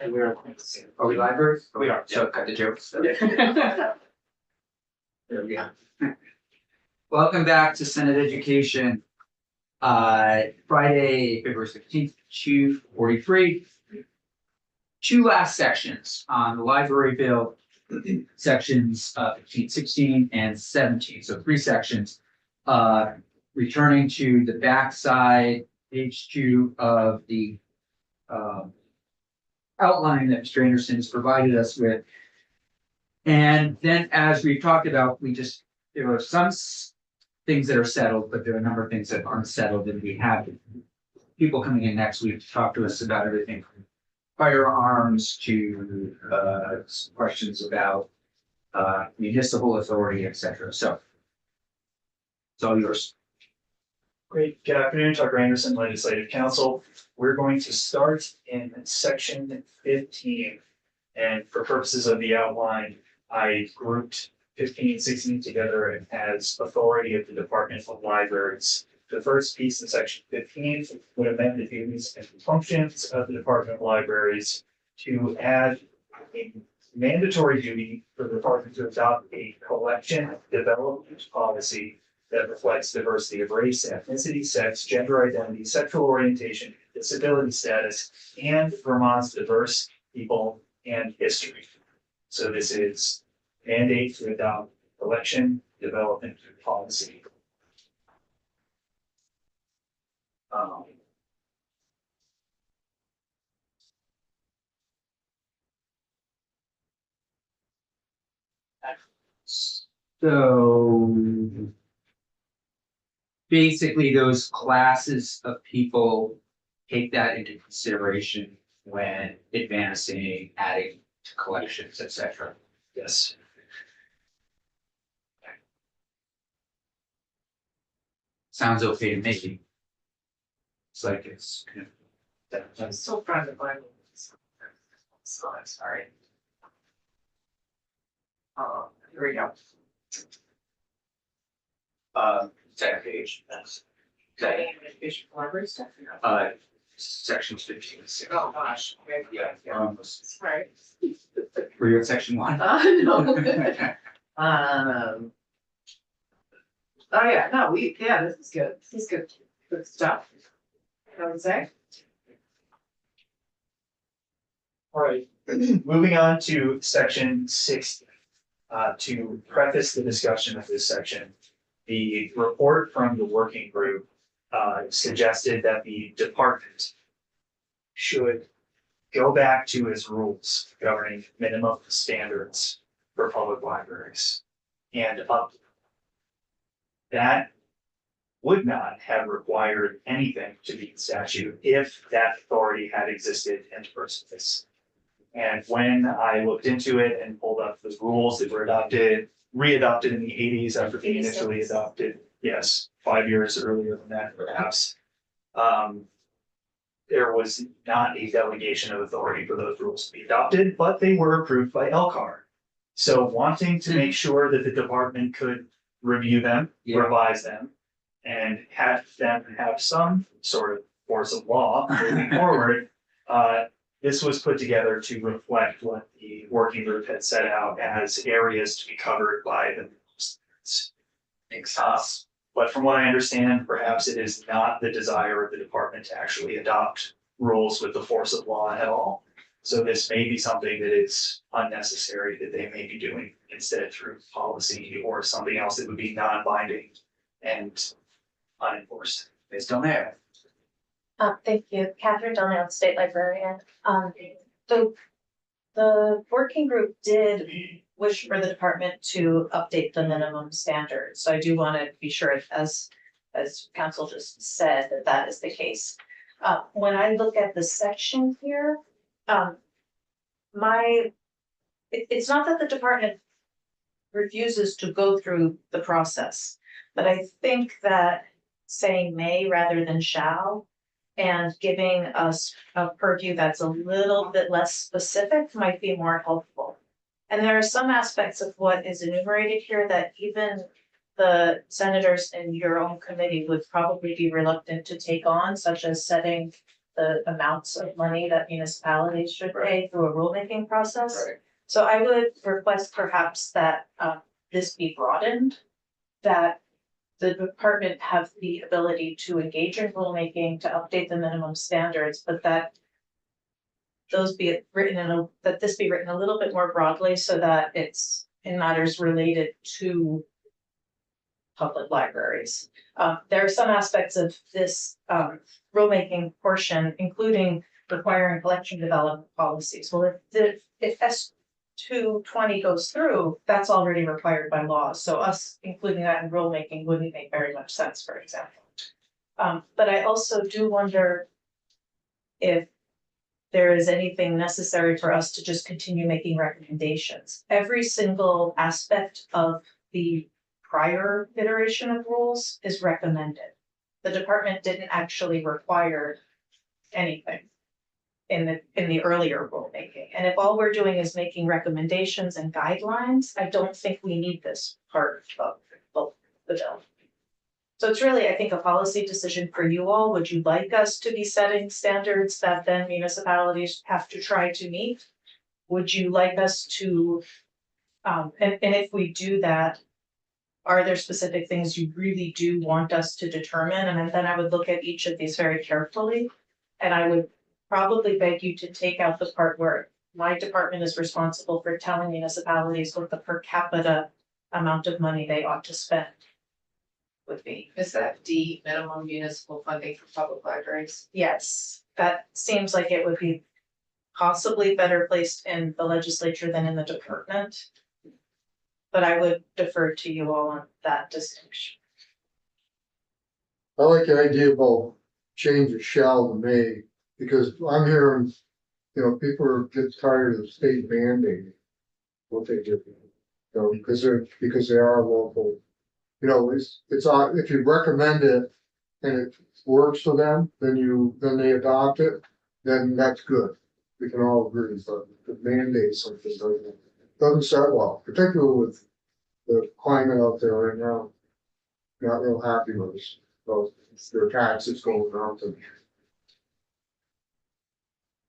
Are we live? We are. So cut the jokes. There we go. Welcome back to Senate Education. Friday, February 16th, 2:43. Two last sections on the library bill, sections 15, 16, and 17. So three sections. Returning to the backside, page 2 of the outline that Mr. Anderson has provided us with. And then, as we've talked about, there are some things that are settled, but there are a number of things that aren't settled, and we have people coming in next week to talk to us about everything from firearms to questions about municipal authority, etc. So it's all yours. Great. Good afternoon, Tucker Anderson, Legislative Council. We're going to start in section 15. And for purposes of the outline, I grouped 15 and 16 together as authority of the Department of Libraries. The first piece in section 15 would amend the duties and functions of the Department of Libraries to add a mandatory duty for the department to adopt a collection development policy that reflects diversity of race, ethnicity, sex, gender identity, sexual orientation, disability status, and Vermont's diverse people and history. So this is mandate to adopt collection development policy. So basically, those classes of people take that into consideration when advancing, adding to collections, etc. Yes. Sounds okay to me. It's like it's. I'm still trying to find it. So I'm sorry. Here we go. Second page. That's Education library stuff. section 15. Oh, gosh. Okay. Yeah, almost. Sorry. Were you at section 1? No. Oh yeah, no, this is good. This is good. Good stuff. I would say. All right, moving on to section 60. To preface the discussion of this section, the report from the working group suggested that the department should go back to its rules governing minimum standards for public libraries and up. That would not have required anything to be in statute if that authority had existed in the first place. And when I looked into it and pulled up the rules that were readopted in the 80s after being initially adopted, yes, 5 years earlier than that, perhaps, there was not a delegation of authority for those rules to be adopted, but they were approved by LCAR. So wanting to make sure that the department could review them, revise them, and have them have some sort of force of law moving forward, this was put together to reflect what the working group had set out as areas to be covered by the standards. Makes sense. But from what I understand, perhaps it is not the desire of the department to actually adopt rules with the force of law at all. So this may be something that is unnecessary that they may be doing instead through policy or something else that would be non-binding and unenforced. Based on there. Thank you, Catherine Donnell, State Librarian. The working group did wish for the department to update the minimum standards. So I do want to be sure, as council just said, that is the case. When I look at the section here, it's not that the department refuses to go through the process, but I think that saying may rather than shall and giving us a purview that's a little bit less specific might be more helpful. And there are some aspects of what is enumerated here that even the senators in your own committee would probably be reluctant to take on, such as setting the amounts of money that municipalities should pay through a rulemaking process. Right. So I would request perhaps that this be broadened, that the department have the ability to engage in rulemaking, to update the minimum standards, but that those be written that this be written a little bit more broadly so that it's in matters related to public libraries. There are some aspects of this rulemaking portion, including requiring collection development policies. Well, if S220 goes through, that's already required by law. So us including that in rulemaking wouldn't make very much sense, for example. But I also do wonder if there is anything necessary for us to just continue making recommendations. Every single aspect of the prior iteration of rules is recommended. The department didn't actually require anything in the earlier rulemaking. And if all we're doing is making recommendations and guidelines, I don't think we need this part of the bill. So it's really, I think, a policy decision for you all. Would you like us to be setting standards that then municipalities have to try to meet? Would you like us to, and if we do that, are there specific things you really do want us to determine? And then I would look at each of these very carefully. And I would probably beg you to take out the part where my department is responsible for telling municipalities what the per capita amount of money they ought to spend would be. Is that D, minimum municipal funding for public libraries? Yes, that seems like it would be possibly better placed in the legislature than in the department. But I would defer to you all on that distinction. I like the idea about change of shall to may, because I'm hearing, people get tired of state mandating what they do. Because they are local. If you recommend it and it works for them, then they adopt it, then that's good. We can all agree, but the mandate something doesn't set well, particularly with the climate out there right now. Not real happy with us, so their taxes going down to.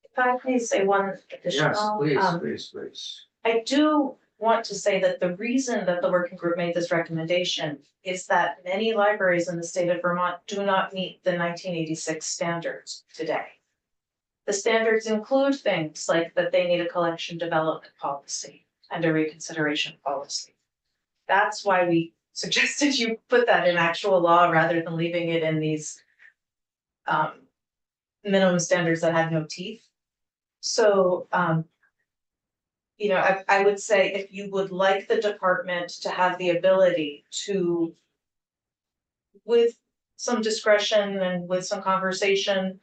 If I please say one additional. Yes, please. I do want to say that the reason that the working group made this recommendation is that many libraries in the state of Vermont do not meet the 1986 standards today. The standards include things like that they need a collection development policy and a reconsideration policy. That's why we suggested you put that in actual law rather than leaving it in these minimum standards that have no teeth. So, I would say if you would like the department to have the ability to, with some discretion and with some conversation,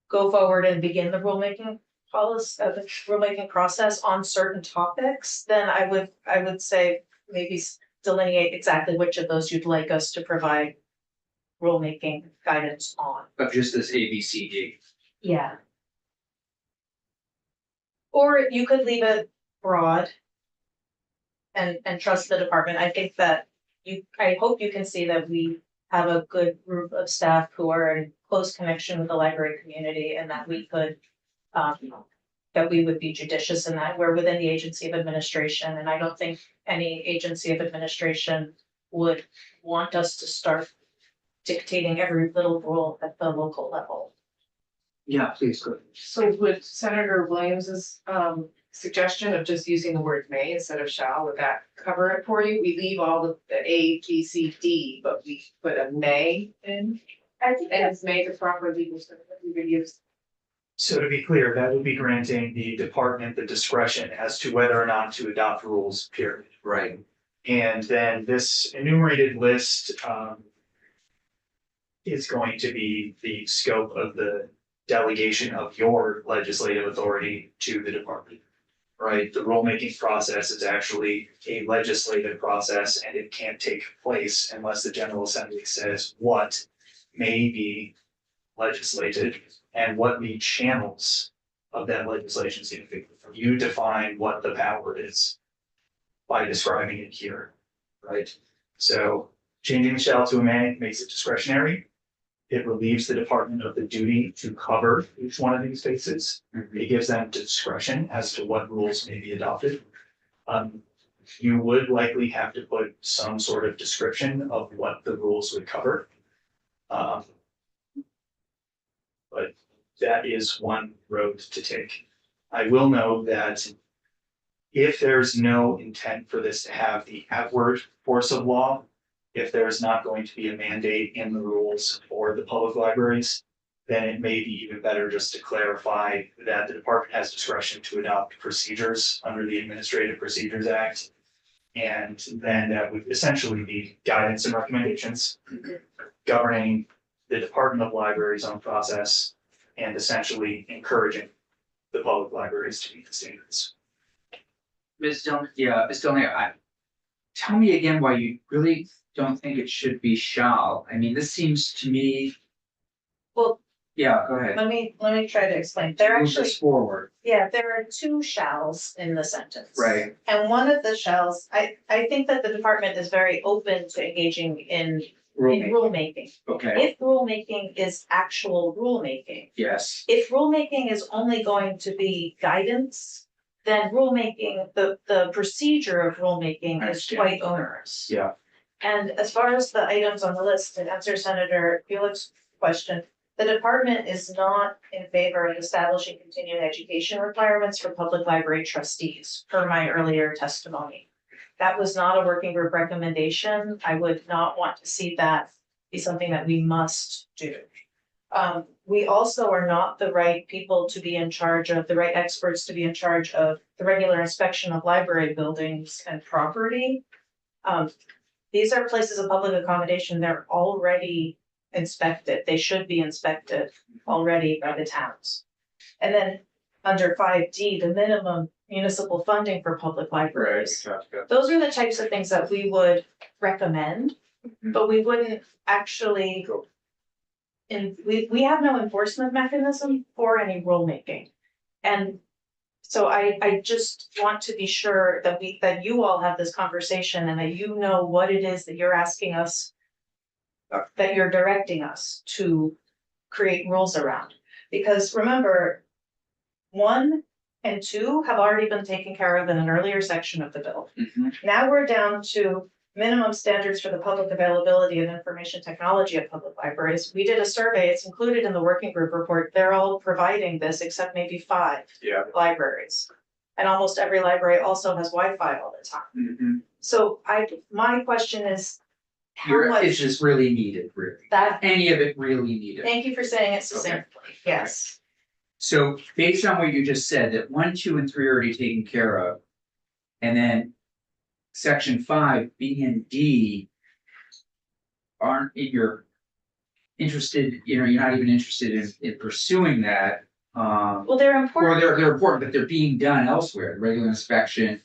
go forward and begin the rulemaking policy, the rulemaking process on certain topics, then I would say maybe delineate exactly which of those you'd like us to provide rulemaking guidance on. Of just this A, B, C, D. Yeah. Or you could leave it broad and trust the department. I think that I hope you can see that we have a good group of staff who are in close connection with the library community and that we could, that we would be judicious in that. We're within the agency of administration, and I don't think any agency of administration would want us to start dictating every little rule at the local level. Yeah, please, go. So would Senator Williams's suggestion of just using the word may instead of shall, would that cover it for you? We leave all the A, B, C, D, but we put a may in. I think And it's may the proper legal term that we would use. So to be clear, that would be granting the department the discretion as to whether or not to adopt rules, period. Right. And then this enumerated list is going to be the scope of the delegation of your legislative authority to the department. Right? The rulemaking process is actually a legislative process, and it can't take place unless the General Assembly says what may be legislated and what the channels of that legislation seem to be. You define what the power is by describing it here, right? So changing the shall to a may makes it discretionary. It relieves the department of the duty to cover each one of these spaces. It gives them discretion as to what rules may be adopted. You would likely have to put some sort of description of what the rules would cover. But that is one road to take. I will know that if there's no intent for this to have the outward force of law, if there's not going to be a mandate in the rules for the public libraries, then it may be even better just to clarify that the department has discretion to adopt procedures under the Administrative Procedures Act. And then that would essentially be guidance and recommendations governing the Department of Libraries' own process and essentially encouraging the public libraries to meet the standards. Ms. Dillon, tell me again why you really don't think it should be shall. I mean, this seems to me. Well, Yeah, go ahead. let me try to explain. There Move actually, this forward. yeah, there are two shalls in the sentence. Right. And one of the shalls, I think that the department is very open to engaging in Rulemaking. rulemaking. Okay, If rulemaking is actual rulemaking, yes, if rulemaking is only going to be guidance, then rulemaking, the procedure of rulemaking is Understand. quite onerous. yeah, And as far as the items on the list, to answer Senator Felix's question, the department is not in favor of establishing continuing education requirements for public library trustees, per my earlier testimony. That was not a working group recommendation. I would not want to see that be something that we must do. We also are not the right people to be in charge of, the right experts to be in charge of the regular inspection of library buildings and property. These are places of public accommodation. They're already inspected. They should be inspected already by the towns. And then under 5D, the minimum municipal funding for public libraries. Those are the types of things that we would recommend, but we wouldn't actually. And we have no enforcement mechanism for any rulemaking. And so I just want to be sure that that you all have this conversation and that you know what it is that you're asking us, that you're directing us to create rules around. Because remember, 1 and 2 have already been taken care of in an earlier section of the bill. Now we're down to minimum standards for the public availability and information technology at public libraries. We did a survey, it's included in the working group report. They're all providing this except maybe 5 libraries. And almost every library also has Wi-Fi all the time. So my question is, how much is this really needed, really? that, Any of it really needed? thank you for saying it succinctly, yes. So based on what you just said, that 1, 2, and 3 are already taken care of. And then section 5, B and D aren't you're interested, you're not even interested in pursuing that. Well, they're Or important. they're important, but they're being done elsewhere, regular inspection.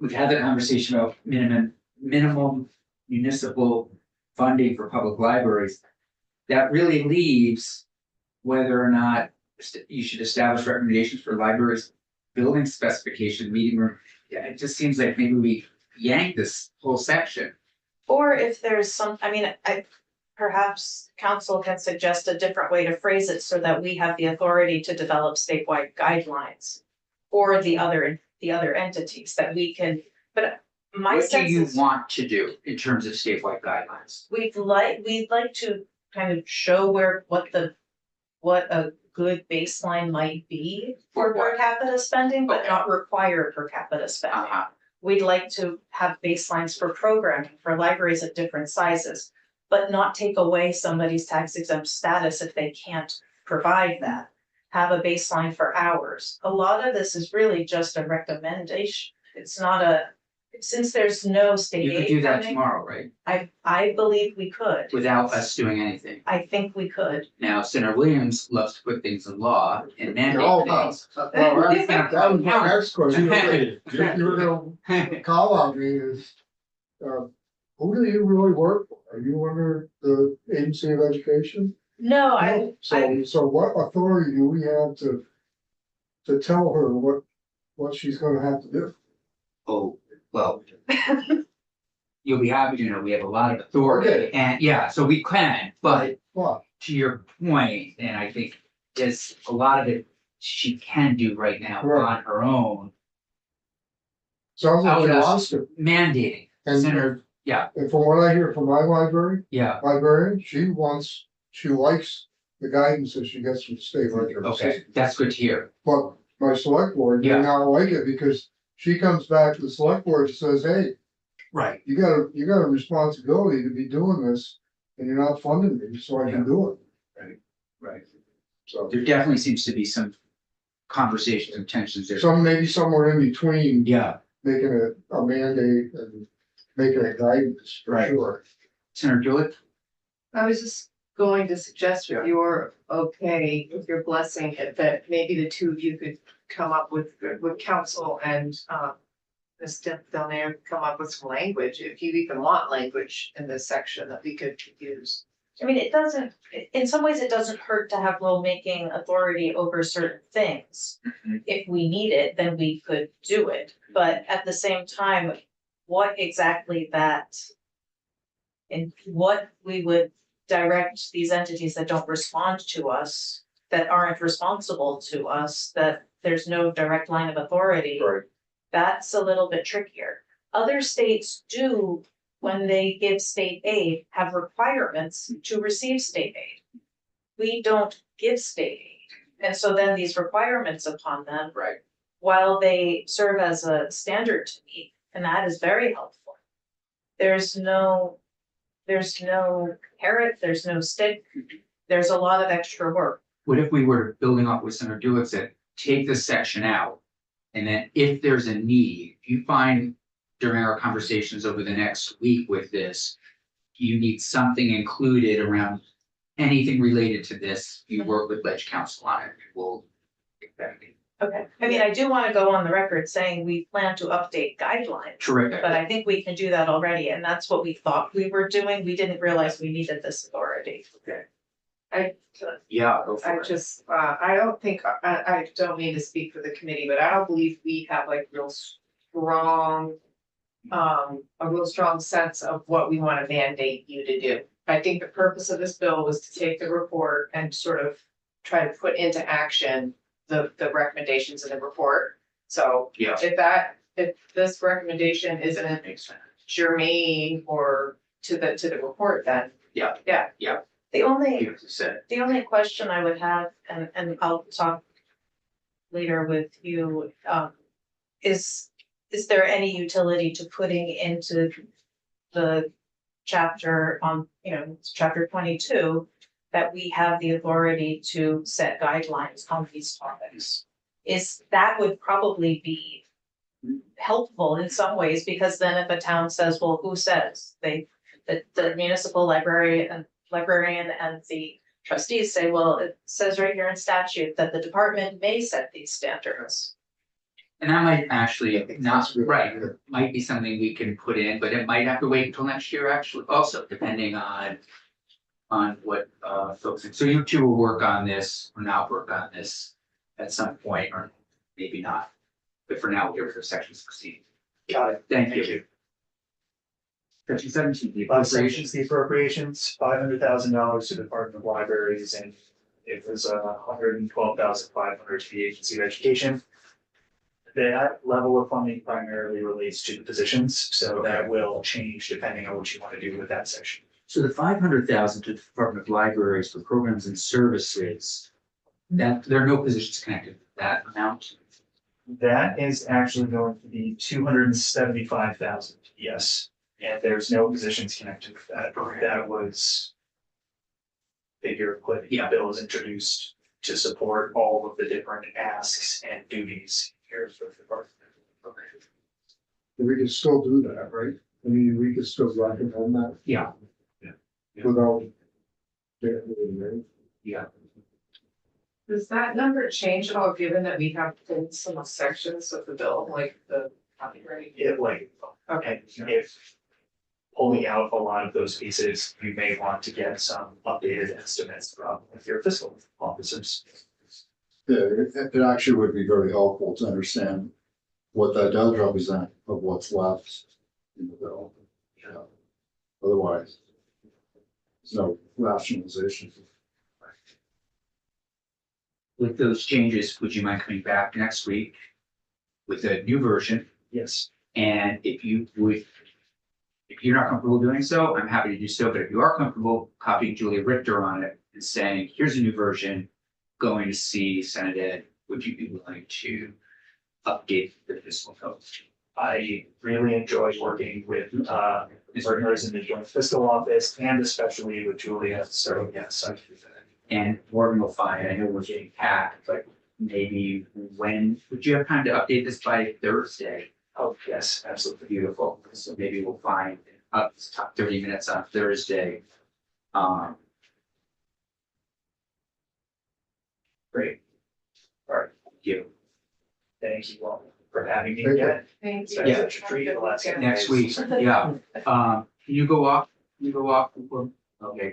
We've had the conversation about minimum municipal funding for public libraries. That really leaves whether or not you should establish recommendations for libraries, building specification, meeting room. Yeah, it just seems like maybe we yank this whole section. Or if there's some, perhaps council can suggest a different way to phrase it so that we have the authority to develop statewide guidelines. Or the other entities that we can, but my What do sense you is want to do in terms of statewide guidelines? we'd like to kind of show what a good baseline might be for per capita spending, but Okay. not require per capita spending. Uh-huh. We'd like to have baselines for programming for libraries of different sizes, but not take away somebody's tax exempt status if they can't provide that. Have a baseline for hours. A lot of this is really just a recommendation. It's not since there's no state You could aid do that funding, tomorrow, right? I believe we could. Without us doing anything. I think we could. Now, Senator Williams loves to put things in law and Oh, mandate no. things. Well, He's gonna- that was my next question. You were gonna call on me is, who do you really work for? Are you under the Agency of Education? No, I So what authority do we have to tell her what she's gonna have to do? Oh, well. You'll be happy to know we have a lot of authority Okay. and yeah, so we can, but Well, to your point, and I think is a lot of it she can do right now Right. on her own, sounds like Out you of- lost it. mandating. And, Center, yeah, and from what I hear from my librarian, she likes the guidance that she gets from the state record. okay, that's good to hear. But my select board may Yeah. not like it because she comes back to the select board and says, hey, Right. you got a responsibility to be doing this and you're not funding me, so I can do it. Right. So There definitely seems to be some conversations and tensions there. maybe somewhere in between Yeah, making it a mandate and making it guidance for Right. sure. Senator Gillick? I was just going to suggest Yeah. if you're okay, with your blessing, that maybe the two of you could come up with council and, Ms. Del Nair come up with some language, if you even want language in this section that we could use. I mean, it doesn't, in some ways, it doesn't hurt to have rulemaking authority over certain things. Mhm. If we need it, then we could do it, but at the same time, what exactly that. And what we would direct these entities that don't respond to us, that aren't responsible to us, that there's no direct line of authority. Right. That's a little bit trickier. Other states do, when they give state aid, have requirements to receive state aid. We don't give state aid, and so then these requirements upon them, Right. while they serve as a standard to meet, and that is very helpful. There's no carrot, there's no stick, there's a lot of extra work. What if we were building off what Senator Gillick said, take this section out? And then if there's a need, if you find during our conversations over the next week with this, you need something included around anything related to this, you work with Ledge Council on it, we'll get back to you. Okay, I mean, I do wanna go on the record saying we plan to update guidelines. Terrific. But I think we can do that already, and that's what we thought we were doing, we didn't realize we needed this authority. Yeah, go I for it. just, I don't think, I don't mean to speak for the committee, but I don't believe we have like real strong. A real strong sense of what we wanna mandate you to do. I think the purpose of this bill was to take the report and sort of try to put into action the recommendations in the report. So Yeah. if this recommendation isn't Makes sense. germane or to the report, then. The only, You said, the only question I would have, and I'll talk later with you, is there any utility to putting into the chapter on, it's chapter 22, that we have the authority to set guidelines on these topics? That would probably be helpful in some ways, because then if a town says, well, who says? The municipal librarian and the trustees say, well, it says right here in statute that the department may set these standards. and that might actually not, That's a good right, idea. might be something we can put in, but it might have to wait until next year actually, also depending on. On what folks, think. So you two will work on this, or not work on this at some point, or maybe not. But for now, we're here for section 16. Got it. Thank you. Section 17, the Sections, appropriations. the appropriations, $500,000 to the Department of Libraries, and it was $112,500 to the Agency of Education. That level of funding primarily relates to the positions, so that will change depending on what you want to do with that section. So the 500,000 to the Department of Libraries for programs and services, that there are no positions connected to that amount. That is actually going to be 275,000, yes, and there's no positions connected with that. That was figure put, Yeah. bill is introduced to support all of the different asks and duties here for the department. We could still do that, right? I mean, we could still recommend that Yeah. without. getting it, right? Yeah. Does that number change at all, given that we have in some sections of the bill, like the copyright? It like, Okay, if pulling out a lot of those pieces, you may want to get some updated estimates from your fiscal officers. Yeah, it actually would be very helpful to understand what that does represent of what's left in the bill. Yeah. Otherwise, There's no rationalization. With those changes, would you mind coming back next week with a new version? Yes, And if you would, if you're not comfortable doing so, I'm happy to do so, but if you are comfortable copying Julia Richter on it and saying, here's a new version, going to see Senate Ed, would you be willing to update the fiscal code? I really enjoy working with partners in the joint fiscal office and especially with Julia, so yes, I can do that. And Morgan will find, I know we're getting packed, but maybe when, would you have time to update this by Thursday? Oh, yes, absolutely. Beautiful, so maybe we'll find up to top 30 minutes on Thursday. Great. All right, You, thank you all for having me Thank you. again. Thank It's you. been such a treat the last. Yeah. next week, yeah, can you go off, before, okay, you're